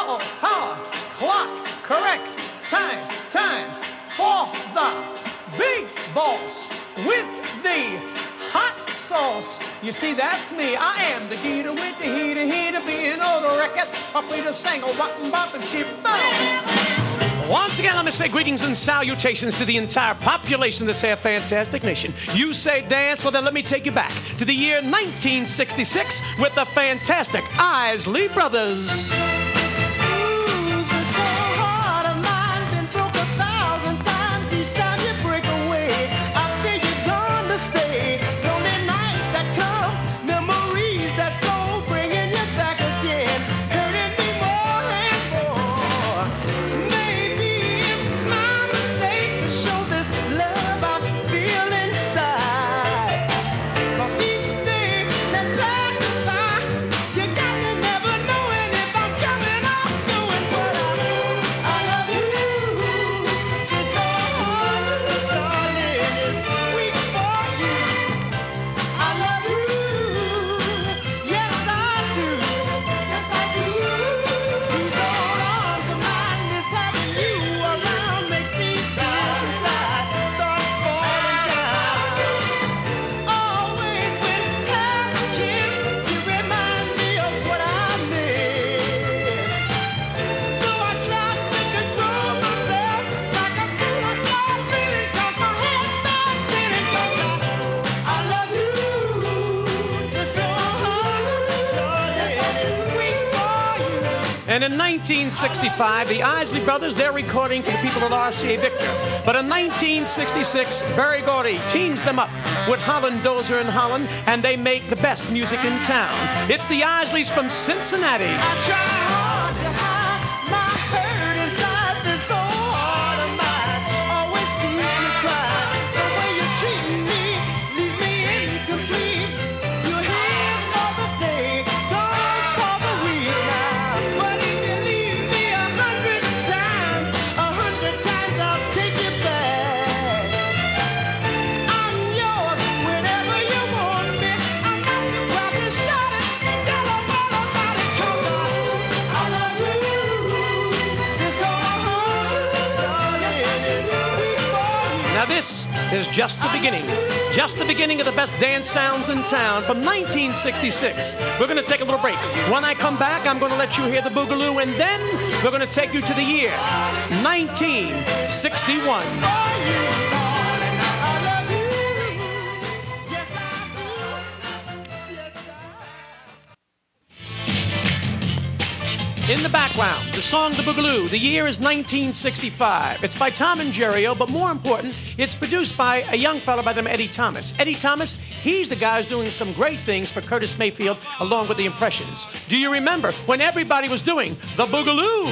Power, power, clock, correct, time, time for the big boss with the hot sauce. You see, that's me. I am the Geator with the heater, being on the record. I play the single, rotten, bop, and chip, Once again, let me say greetings and salutations to the entire population of this here fantastic nation. You say dance, well then let me take you back to the year 1966 with the fantastic Isley Brothers. And in 1965, the Isley Brothers, they're recording for the people at RCA Victor. But in 1966, Berry Gordy teams them up with Holland Dozier and Holland, and they make the best music in town. It's the Isleys from Cincinnati. I try hard to hide my hurt inside this old heart of mine. Always keeps me crying. The way you're treating me leaves me incomplete. You're here for the day, gone for the week now. But if you leave me 100 times, I'll take you back. I'm yours whenever you want me. I'm not too proud to shout it. Tell them all about it, 'cause I love you. This whole heart, darling, is weak for you. Now this is just the beginning. Just the beginning of the best dance sounds in town from 1966. We're going to take a little break. When I come back, I'm going to let you hear the Boogaloo, and then we're going to take you to the year 1961. In the background, the song The Boogaloo. The year is 1965. It's by Tom and Jerry, but more important, it's produced by a young fella by the name of Eddie Thomas. Eddie Thomas, he's the guy who's doing some great things for Curtis Mayfield along with the Impressions. Do you remember when everybody was doing The Boogaloo?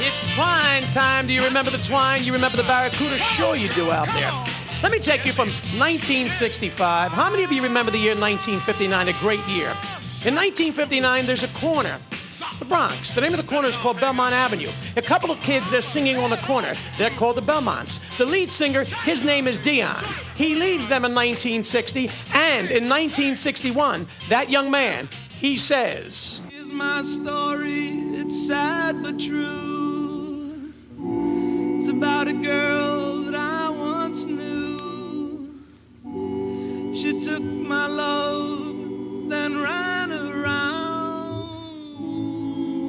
It's twine time. Do you remember the twine? You remember the barracuda? Sure you do out there. Let me take you from 1965. How many of you remember the year 1959, a great year? In 1959, there's a corner, the Bronx. The name of the corner is called Belmont Avenue. A couple of kids, they're singing on the corner. They're called the Belmonts. The lead singer, his name is Dion. He leaves them in 1960, and in 1961, that young man, he says, Here's my story, it's sad but true. It's about a girl that I once knew. She took my love, then ran around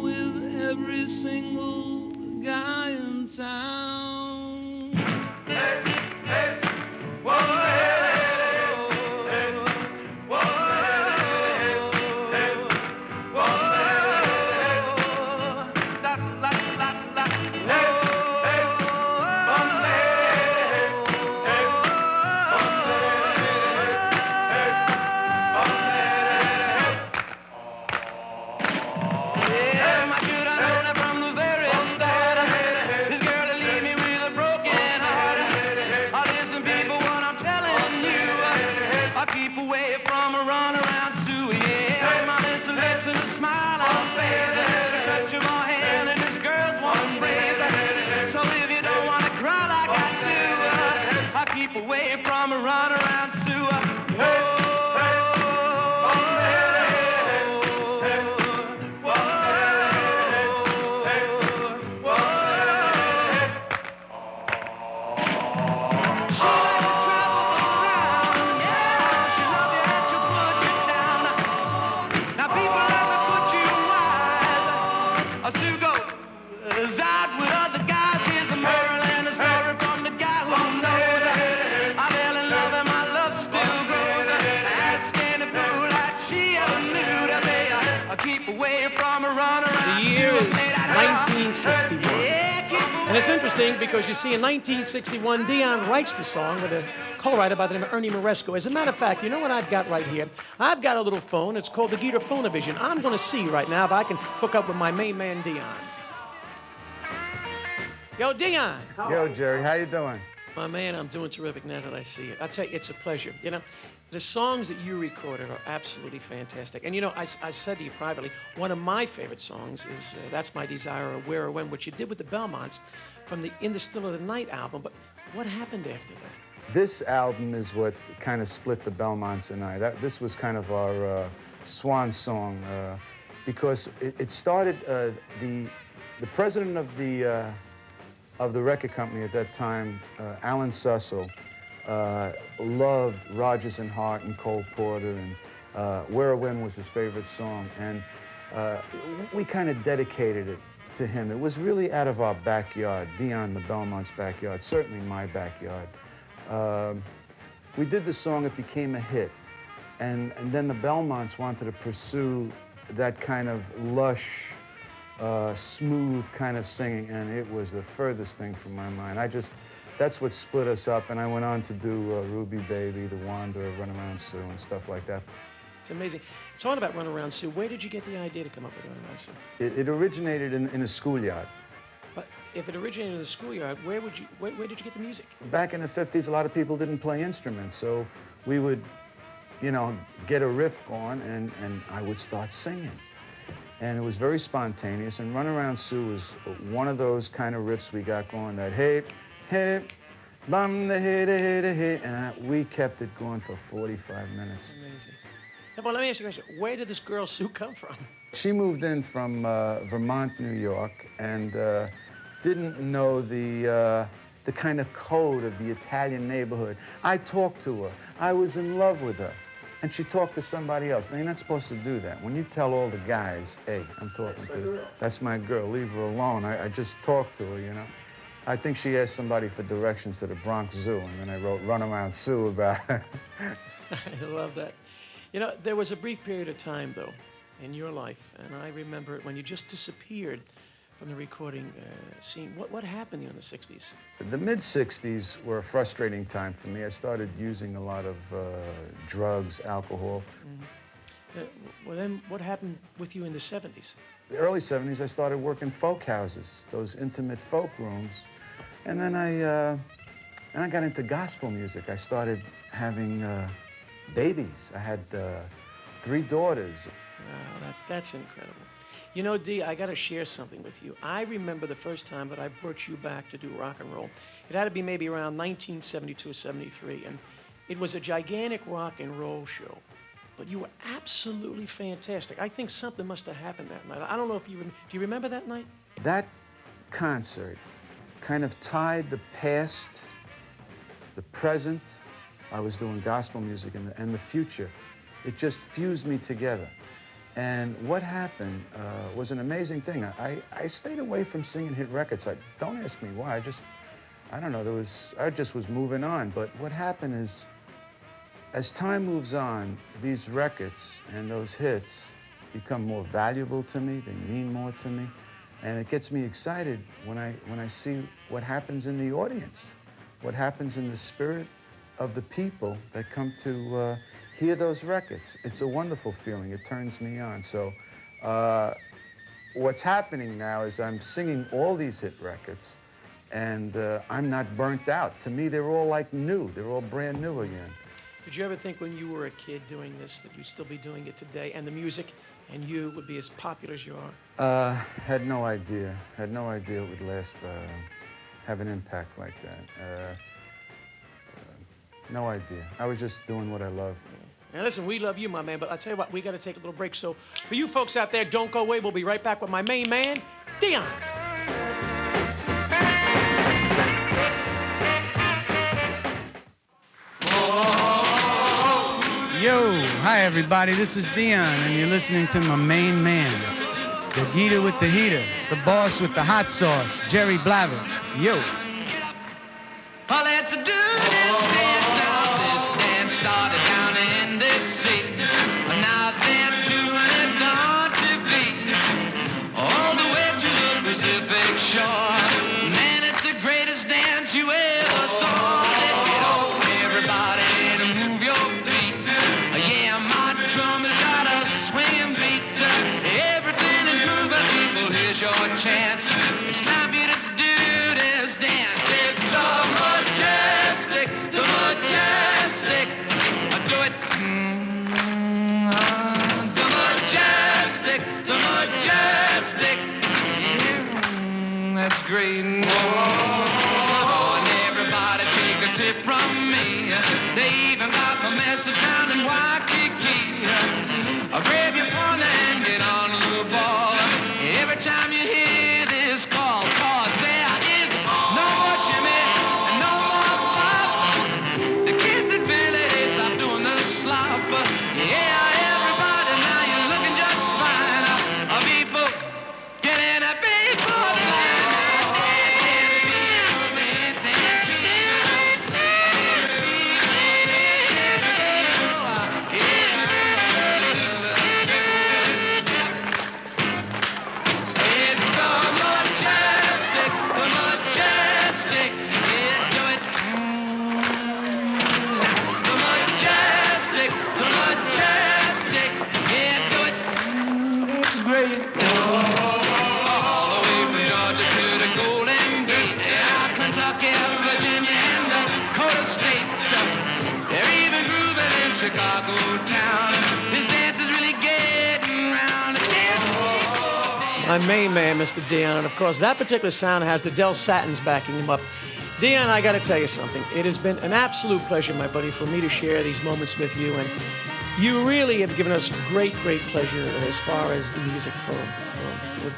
with every single guy in town. Hey, hey, whoa, I keep away from a runaround Sue, yeah. My little lips and a smile on her face, the touch of my hand and this girl's one embrace. So if you don't want to cry like I do, I keep away from a runaround Sue. Whoa. The year is 1961. And it's interesting because you see in 1961, Dion writes the song with a co-writer by the name of Ernie Moresco. As a matter of fact, you know what I've got right here? I've got a little phone. It's called the Geator Phone-O-Vision. I'm going to see right now if I can hook up with my main man, Dion. Yo, Dion. Yo, Jerry, how you doing? My man, I'm doing terrific now that I see you. I tell you, it's a pleasure. You know, the songs that you recorded are absolutely fantastic. And you know, I said to you privately, one of my favorite songs is That's My Desire or Where or When, which you did with the Belmonts from the In the Still of the Night album. But what happened after that? This album is what kind of split the Belmonts and I. This was kind of our swan song because it started, the president of the record company at that time, Alan Sussel, loved Rodgers and Hart and Cole Porter, and Where or When was his favorite song. And we kind of dedicated it to him. It was really out of our backyard, Dion the Belmont's backyard, certainly my backyard. We did the song, it became a hit. And then the Belmonts wanted to pursue that kind of lush, smooth kind of singing, and it was the furthest thing from my mind. That's what split us up, and I went on to do Ruby Baby, The Wanderer, Run Around Sue, and stuff like that. It's amazing. Talking about Run Around Sue, where did you get the idea to come up with Run Around Sue? It originated in a schoolyard. But if it originated in the schoolyard, where did you get the music? Back in the 50s, a lot of people didn't play instruments, so we would, you know, get a riff going, and I would start singing. And it was very spontaneous, and Run Around Sue was one of those kind of riffs we got going, that hey, hey, bum, the hey, the hey, the hey, and we kept it going for 45 minutes. Amazing. Now, well, let me ask you a question. Where did this girl Sue come from? She moved in from Vermont, New York, and didn't know the kind of code of the Italian neighborhood. I talked to her. I was in love with her. And she talked to somebody else. Now, you're not supposed to do that. When you tell all the guys, hey, I'm talking to, that's my girl, leave her alone. I just talked to her, you know. I think she asked somebody for directions to the Bronx Zoo, and then I wrote Run Around Sue about it. I love that. You know, there was a brief period of time, though, in your life, and I remember it when you just disappeared from the recording scene. What happened in the 60s? The mid-60s were a frustrating time for me. I started using a lot of drugs, alcohol. Mm-hmm. Well, then what happened with you in the 70s? The early 70s, I started working folk houses, those intimate folk rooms. And then I got into gospel music. I started having babies. I had 3 daughters. Wow, that's incredible. You know, Dee, I got to share something with you. I remember the first time that I brought you back to do rock and roll. It had to be maybe around 1972 or 73, and it was a gigantic rock and roll show. But you were absolutely fantastic. I think something must have happened that night. I don't know if you do you remember that night? That concert kind of tied the past, the present. I was doing gospel music, and the future. It just fused me together. And what happened was an amazing thing. I stayed away from singing hit records. Don't ask me why. I don't know. I just was moving on. But what happened is, as time moves on, these records and those hits become more valuable to me. They mean more to me, and it gets me excited when I see what happens in the audience, what happens in the spirit of the people that come to hear those records. It's a wonderful feeling. It turns me on. So what's happening now is I'm singing all these hit records, and I'm not burnt out. To me, they're all like new. They're all brand new again. Did you ever think when you were a kid doing this that you'd still be doing it today, and the music and you would be as popular as you are? Had no idea. Had no idea it would last, have an impact like that. No idea. I was just doing what I loved. Now listen, we love you, my man, but I'll tell you what, we got to take a little break. So for you folks out there, don't go away. We'll be right back with my main man, Dion. Yo, hi everybody, this is Dion, and you're listening to my main man, the Geator with the heater, the boss with the hot sauce, Jerry Blavat. Yo. Well, let's do this dance now. This dance started down in this sea. Now they're doing it on TV. All the way to the Pacific shore. Man, it's the greatest dance you ever saw. Let's get on, everybody, to move your feet. Yeah, my drum has got a swinging beat. Everything is moving, people, here's your chance. It's time for you to do this dance. It's the majestic, the majestic. Do it. The majestic, the majestic. That's great. Oh, and everybody take a tip from me. They even got the message down in Waikiki. Grab your partner and get on the ball. Every time you hear this call, cause there is no more shimmy and no more pop. The kids in Philly, they stop doing the slop. Yeah, everybody, now you're looking just fine. People getting a people Chicago town. This dance is really getting round again. My main man, Mr. Dion, and of course, that particular sound has the Del Satins backing him up. Dion, I got to tell you something. It has been an absolute pleasure, my buddy, for me to share these moments with you, and you really have given us great, great pleasure as far as the music for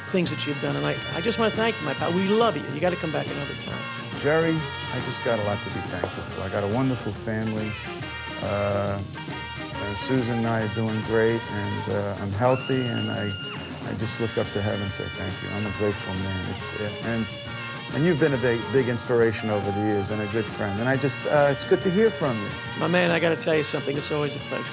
things that you've done, and I just want to thank you, my pal. We love you. You got to come back another time. Jerry, I just got a lot to be thankful for. I got a wonderful family. Susan and I are doing great, and I'm healthy, and I just look up to heaven and say thank you. I'm a grateful man. And you've been a big inspiration over the years, and a good friend. And it's good to hear from you. My man, I got to tell you something. It's always a pleasure.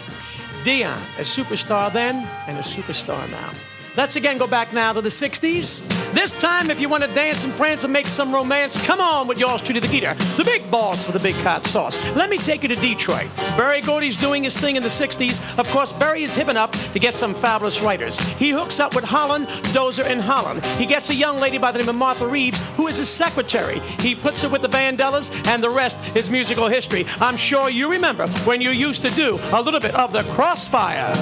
Dion, a superstar then and a superstar now. Let's again go back now to the 60s. This time, if you want to dance and prance and make some romance, come on with yours truly, the Geator, the big boss with the big hot sauce. Let me take you to Detroit. Berry Gordy's doing his thing in the 60s. Of course, Berry is hipping up to get some fabulous writers. He hooks up with Holland, Dozer, and Holland. He gets a young lady by the name of Martha Reeves, who is his secretary. He puts her with the Vandellas, and the rest is musical history. I'm sure you remember when you used to do a little bit of the Crossfire.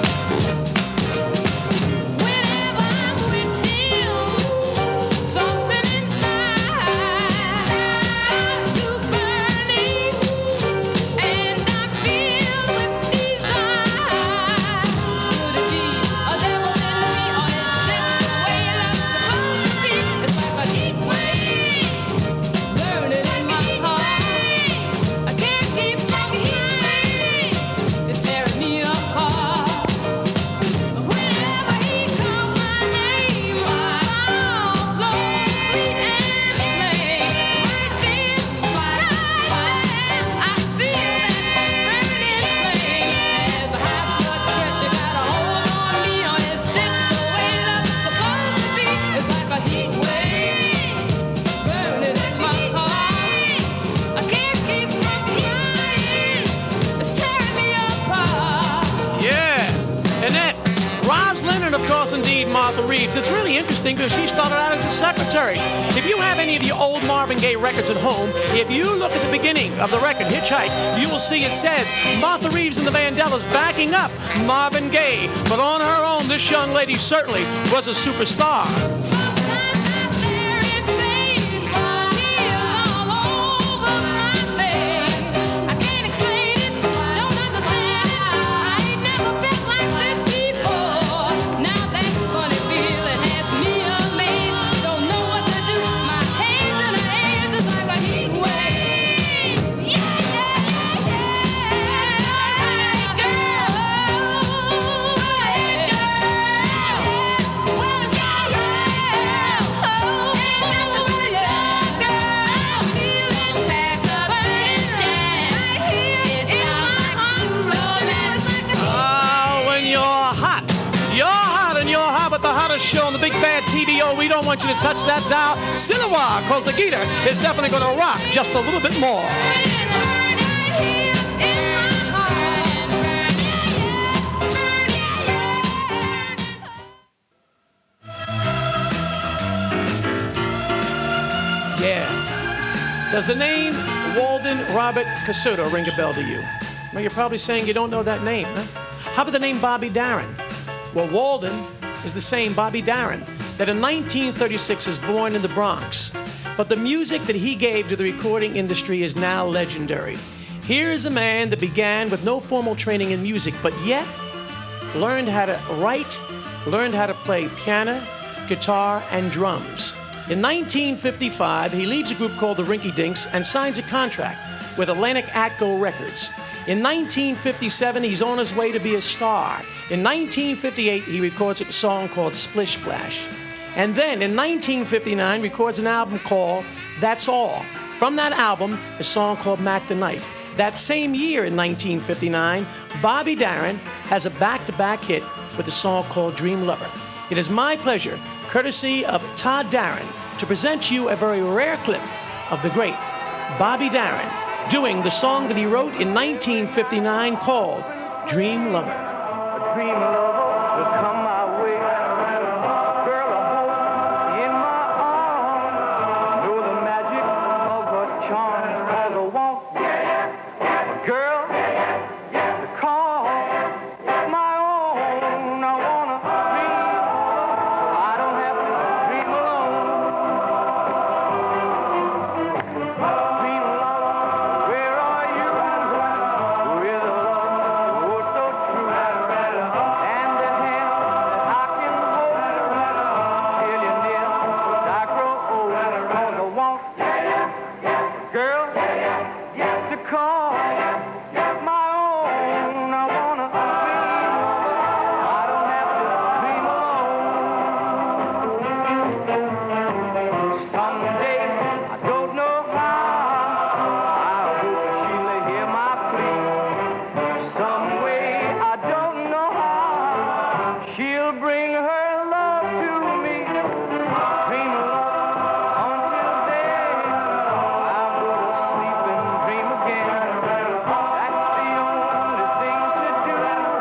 was indeed Martha Reeves. It's really interesting because she started out as a secretary. If you have any of the old Marvin Gaye records at home, if you look at the beginning of the record, Hitchhike, you will see it says Martha Reeves and the Vandellas backing up Marvin Gaye. But on her own, this young lady certainly was a superstar. Show on the big bad TDO. We don't want you to touch that dial. Cinewa, because the Geator is definitely going to rock just a little bit more. Yeah. Does the name Walden Robert Casuto ring a bell to you? Well, you're probably saying you don't know that name, huh? How about the name Bobby Darin? Well, Walden is the same Bobby Darin that in 1936 is born in the Bronx. But the music that he gave to the recording industry is now legendary. Here is a man that began with no formal training in music, but yet learned how to write, learned how to play piano, guitar, and drums. In 1955, he leaves a group called the Rinky Dinks and signs a contract with Atlantic Atco Records. In 1957, he's on his way to be a star. In 1958, he records a song called Splish Splash. And then in 1959, records an album called That's All. From that album, a song called Mac the Knife. That same year in 1959, Bobby Darin has a back-to-back hit with a song called Dream Lover. It is my pleasure, courtesy of Todd Darin, to present you a very rare clip of the great Bobby Darin doing the song that he wrote in 1959 called Dream Lover. A dream lover will come my way. Girl, I hope in my arms. Know the magic of her charm. Cause I want a girl to call my own. I wanna dream so I don't have to dream alone. Dream lover, where are you? With a love oh so true, and the hand that I can hold till you're near, as I grow old. Cause I want girl to call my own. I wanna dream, I don't have to dream alone. Someday, I don't know how, I hope she'll hear my plea. Some way, I don't know how, she'll bring her love to me. Dream love until then, I'll go to sleep and dream again. That's the only thing to do.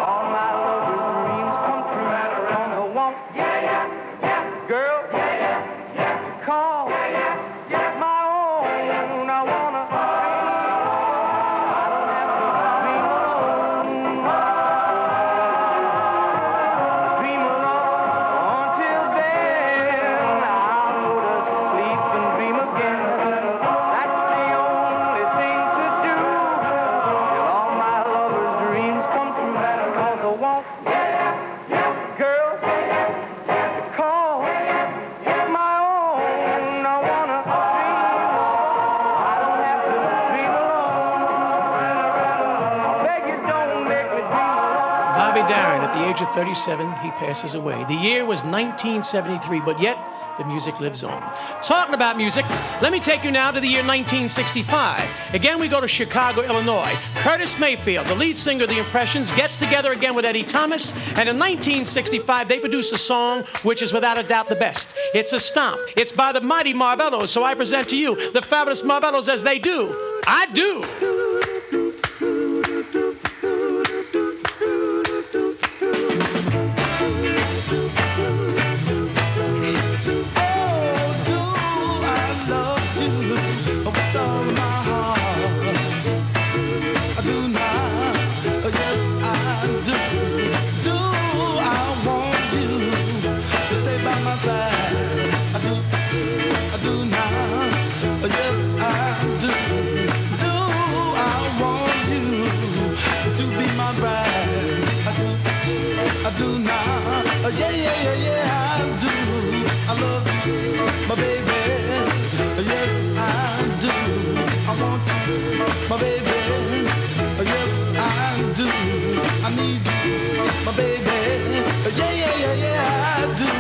All my lover's dreams come true. Cause I want girl to call my own. I wanna dream, I don't have to dream alone. Dream alone until then, I'll go to sleep and dream again. That's the only thing to do till all my lover's dreams come true. Cause I want girl to call my own. I wanna dream, I don't have to dream alone. I beg you don't make me dream alone. Bobby Darin, at the age of 37, he passes away. The year was 1973, but yet the music lives on. Talking about music, let me take you now to the year 1965. Again, we go to Chicago, Illinois. Curtis Mayfield, the lead singer of The Impressions, gets together again with Eddie Thomas, and in 1965, they produce a song which is without a doubt the best. It's a stomp. It's by the mighty Marvellos, so I present to you the fabulous Marvellos as they do. I do. do now. Yeah, yeah, yeah, yeah, I do. I love you, my baby. Yes, I do. I want you, my baby. Yes, I do. I need you, my baby. Yeah, yeah, yeah, yeah, I do.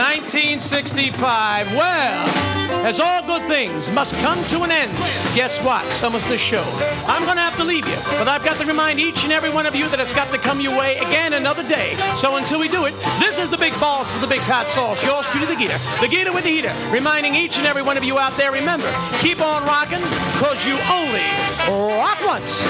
1965. Well, as all good things must come to an end, guess what? So must the show. I'm going to have to leave you, but I've got to remind each and every one of you that it's got to come your way again another day. So until we do it, this is the big boss with the big hot sauce. Yours truly, the Geator with the heater. Reminding each and every one of you out there, remember, keep on rocking, because you only rock once.